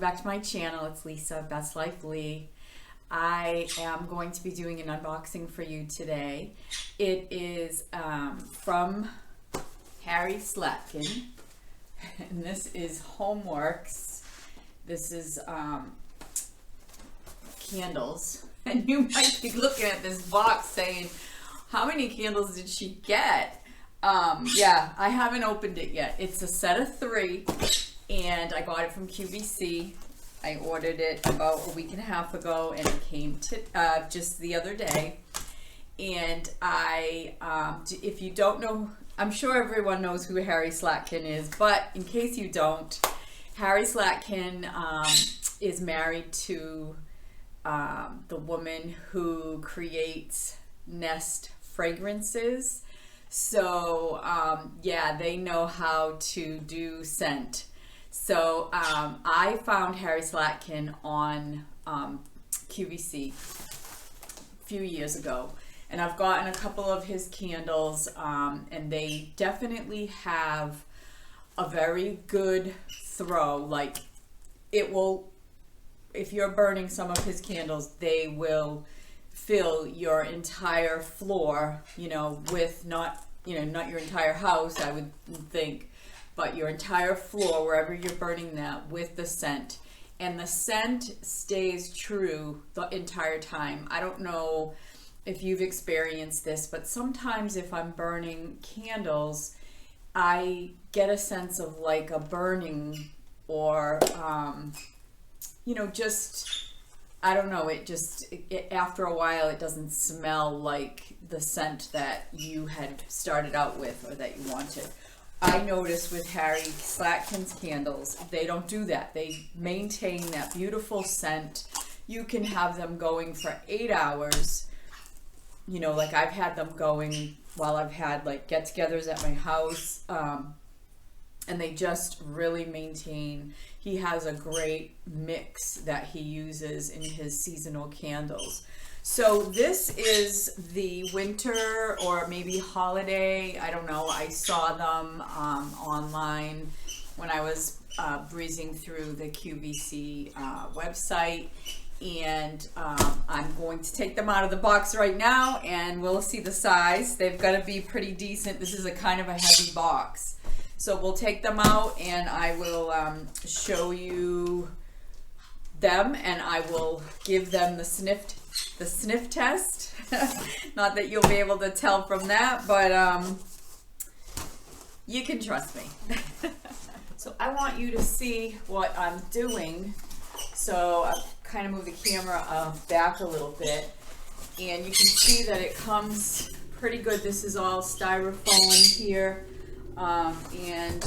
back to my channel. It's Lisa, Best Life Lee. I am going to be doing an unboxing for you today. It is from Harry Slatkin, and this is Homeworks. This is candles, and you might be looking at this box saying, how many candles did she get? Yeah, I haven't opened it yet. It's a set of 3, and I got it from QVC. I ordered it about a week and a half ago, and it came to just the other day. And if you don't know, I'm sure everyone knows who Harry Slatkin is, but in case you don't, Harry Slatkin is married to the woman who creates Nest fragrances. So yeah, they know how to do scent. So I found Harry Slatkin on QVC a few years ago, and I've gotten a couple of his candles, and they definitely have a very good throw. Like, it will, if you're burning some of his candles, they will fill your entire floor, with not your entire house, I would think, but your entire floor, wherever you're burning that, with the scent. And the scent stays true the entire time. I don't know if you've experienced this, but sometimes if I'm burning candles, I get a sense of like a burning, or just, I don't know, after a while it doesn't smell like the scent that you had started out with or that you wanted. I noticed with Harry Slatkin's candles, they don't do that. They maintain that beautiful scent. You can have them going for 8 hours. Like I've had them going while I've had like get-togethers at my house, and they just really maintain. He has a great mix that he uses in his seasonal candles. So this is the winter or maybe holiday. I don't know. I saw them online when I was breezing through the QVC website. And I'm going to take them out of the box right now, and we'll see the size. They've got to be pretty decent. This is a kind of a heavy box. So we'll take them out, and I will show you them, and I will give them the sniff test. Not that you'll be able to tell from that, but you can trust me. So I want you to see what I'm doing. So I've kind of moved the camera back a little bit, and you can see that it comes pretty good. This is all styrofoam here, and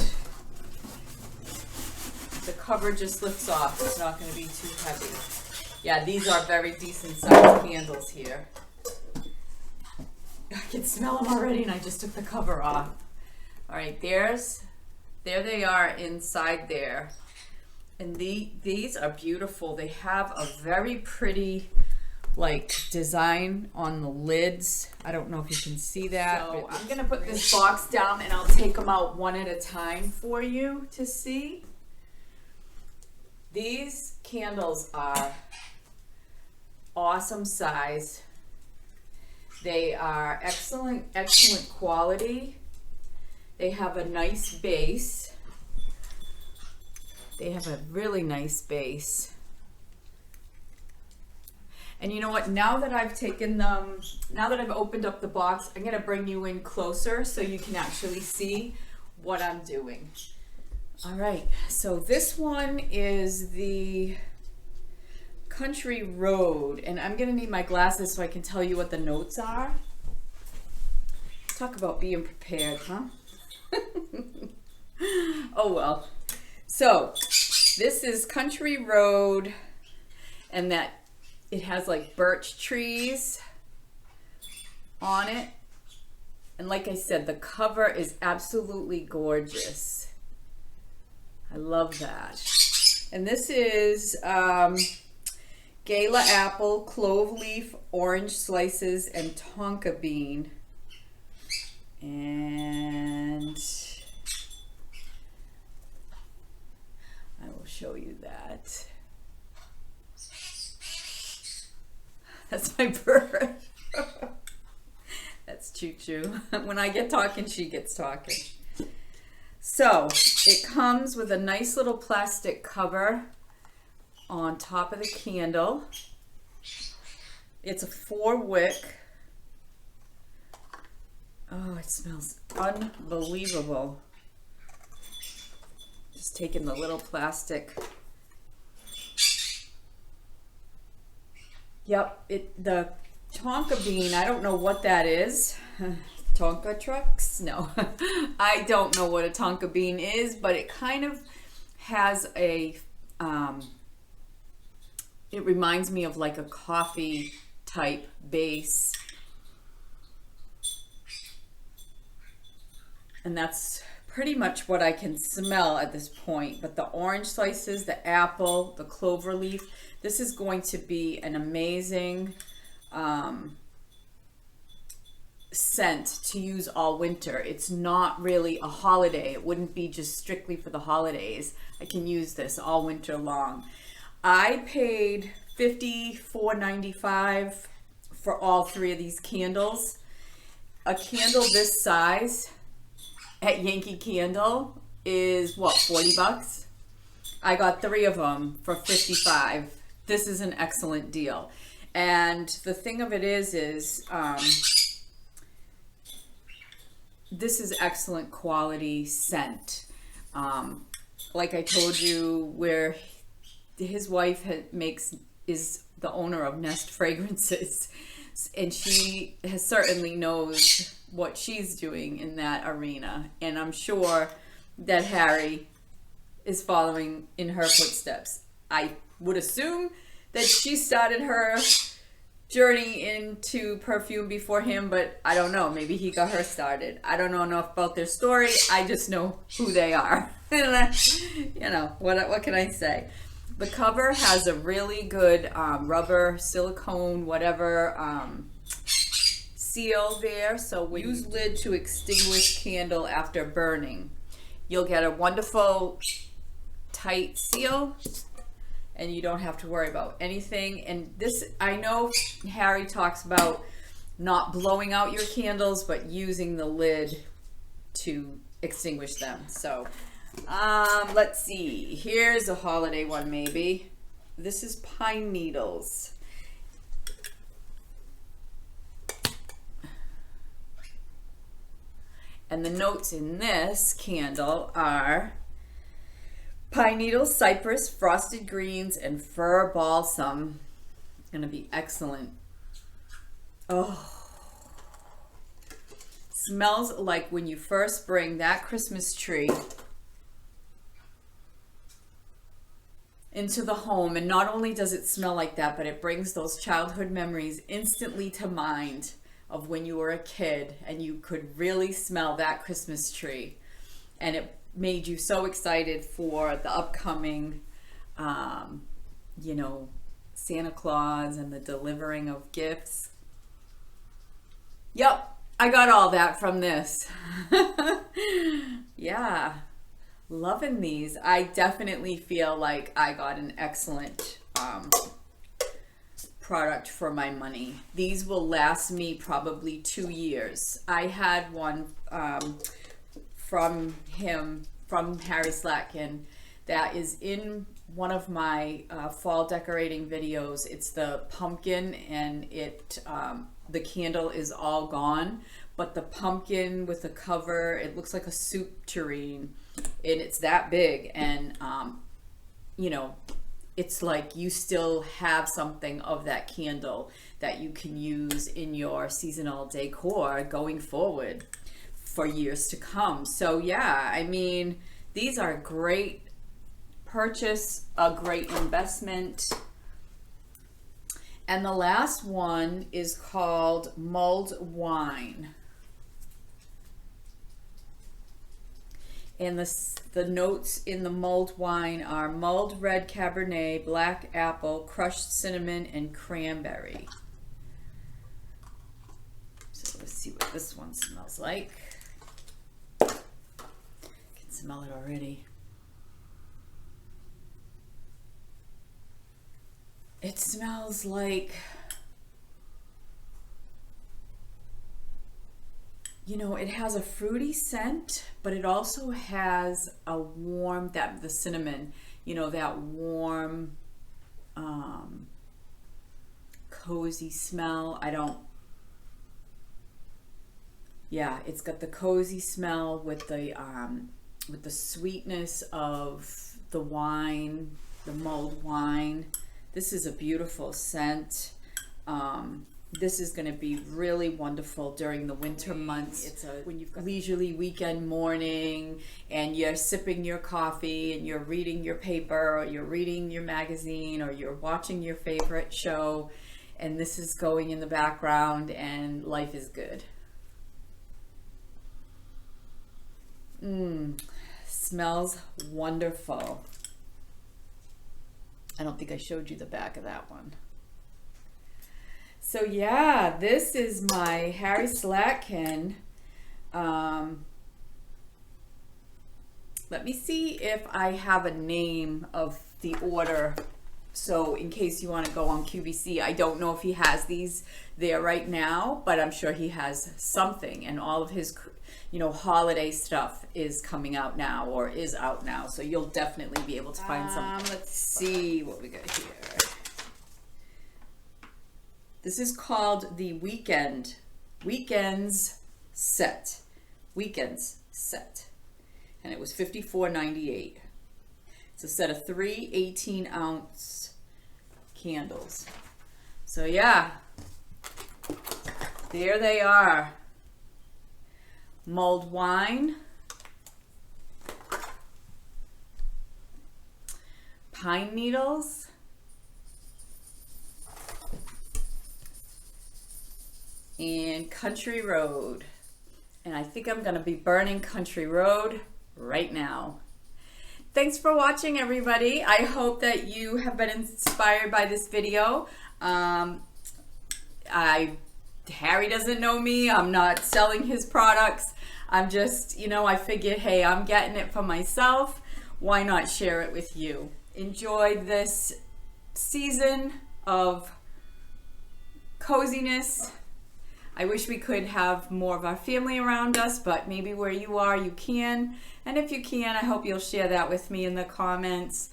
the cover just lifts off. It's not going to be too heavy. Yeah, these are very decent sized candles here. I can smell them already, and I just took the cover off. All right, there they are inside there. And these are beautiful. They have a very pretty design on the lids. I don't know if you can see that. So I'm gonna put this box down, and I'll take them out one at a time for you to see. These candles are awesome size. They are excellent quality. They have a nice base. They have a really nice base. And you know what? Now that I've opened up the box, I'm gonna bring you in closer so you can actually see what I'm doing. All right, so this one is the Country Road, and I'm gonna need my glasses so I can tell you what the notes are. Talk about being prepared, huh? Oh well. So this is Country Road, and that it has like birch trees on it. And like I said, the cover is absolutely gorgeous. I love that. And this is Gala apple, clove leaf, orange slices, and tonka bean. And I will show you that. my bird. That's Choo Choo. When I get talking, she gets talking. So it comes with a nice little plastic cover on top of the candle. It's a 4-wick. Oh, it smells unbelievable. Just taking the little plastic. Yep, the tonka bean, I don't know what that is. Tonka trucks? No. I don't know what a tonka bean is, but it kind of has a, it reminds me of like a coffee type base. And that's pretty much what I can smell at this point. But the orange slices, the apple, the clover leaf, this is going to be an amazing scent to use all winter. It's not really a holiday. It wouldn't be just strictly for the holidays. I can use this all winter long. I paid $54.95 for all 3 of these candles. A candle this size at Yankee Candle is what, 40 bucks? I got 3 of them for 55. This is an excellent deal. And the thing of it is this is excellent quality scent. Like I told you, where his wife is the owner of Nest Fragrances, and she certainly knows what she's doing in that arena. And I'm sure that Harry is following in her footsteps. I would assume that she started her journey into perfume before him, but I don't know. Maybe he got her started. I don't know enough about their story. I just know who they are. You know, what can I say? The cover has a really good rubber, silicone, whatever seal there. So we use lid to extinguish candle after burning. You'll get a wonderful tight seal, and you don't have to worry about anything. And this, I know Harry talks about not blowing out your candles, but using the lid to extinguish them. So let's see, here's a holiday one maybe. This is Pine Needles. And the notes in this candle are pine needles, cypress, frosted greens, and fir balsam. Gonna be excellent. Oh, smells like when you first bring that Christmas tree into the home. And not only does it smell like that, but it brings those childhood memories instantly to mind of when you were a kid and you could really smell that Christmas tree. And it made you so excited for the upcoming, you know, Santa Claus and the delivering of gifts. Yep, I got all that from this. Yeah, loving these. I definitely feel like I got an excellent product for my money. These will last me probably 2 years. I had one from him, from Harry Slatkin, that is in one of my fall decorating videos. It's the pumpkin, and it the candle is all gone, but the pumpkin with the cover, it looks like a soup tureen, and it's that big. And you know, it's like you still have something of that candle that you can use in your seasonal decor going forward for years to come. So yeah, I mean, these are a great purchase, a great investment. And the last one is called Mulled Wine. And the notes in the mulled wine are mulled red Cabernet, black apple, crushed cinnamon, and cranberry. So let's see what this one smells like. I can smell it already. It smells like you know, it has a fruity scent, but it also has a warm, the cinnamon, you know, that warm, cozy smell. Yeah, it's got the cozy smell with the sweetness of the wine, the mulled wine. This is a beautiful scent. This is going to be really wonderful during the winter months. It's when you've got leisurely weekend morning and you're sipping your coffee and you're reading your paper or you're reading your magazine or you're watching your favorite show, and this is going in the background and life is good. Smells wonderful. I don't think I showed you the back of that one. So yeah, this is my Harry Slatkin. Let me see if I have a name of the order. So in case you want to go on QVC, I don't know if he has these there right now, but I'm sure he has something, and all of his, you know, holiday stuff is coming out now or is out now. So you'll definitely be able to find some. Let's see what we got here. This is called the Weekends set. Weekends set. And it was $54.98. It's a set of 3 18-ounce candles. So yeah, there they are. Mulled wine, pine needles, and Country Road. And I think I'm gonna be burning Country Road right now. Thanks for watching, everybody. I hope that you have been inspired by this video. Harry doesn't know me. I'm not selling his products. I'm just, you know, I figured, hey, I'm getting it for myself. Why not share it with you? Enjoy this season of coziness. I wish we could have more of our family around us, but maybe where you are, you can. And if you can, I hope you'll share that with me in the comments.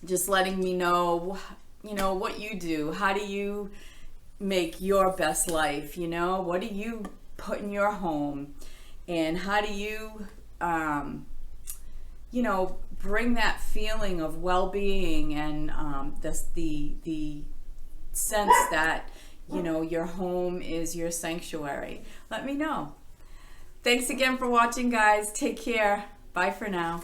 Just letting me know, you know, what you do. How do you make your best life? You know, what do you put in your home? And how do you, you know, bring that feeling of well-being and the sense that, you know, your home is your sanctuary? Let me know. Thanks again for watching, guys. Take care. Bye for now.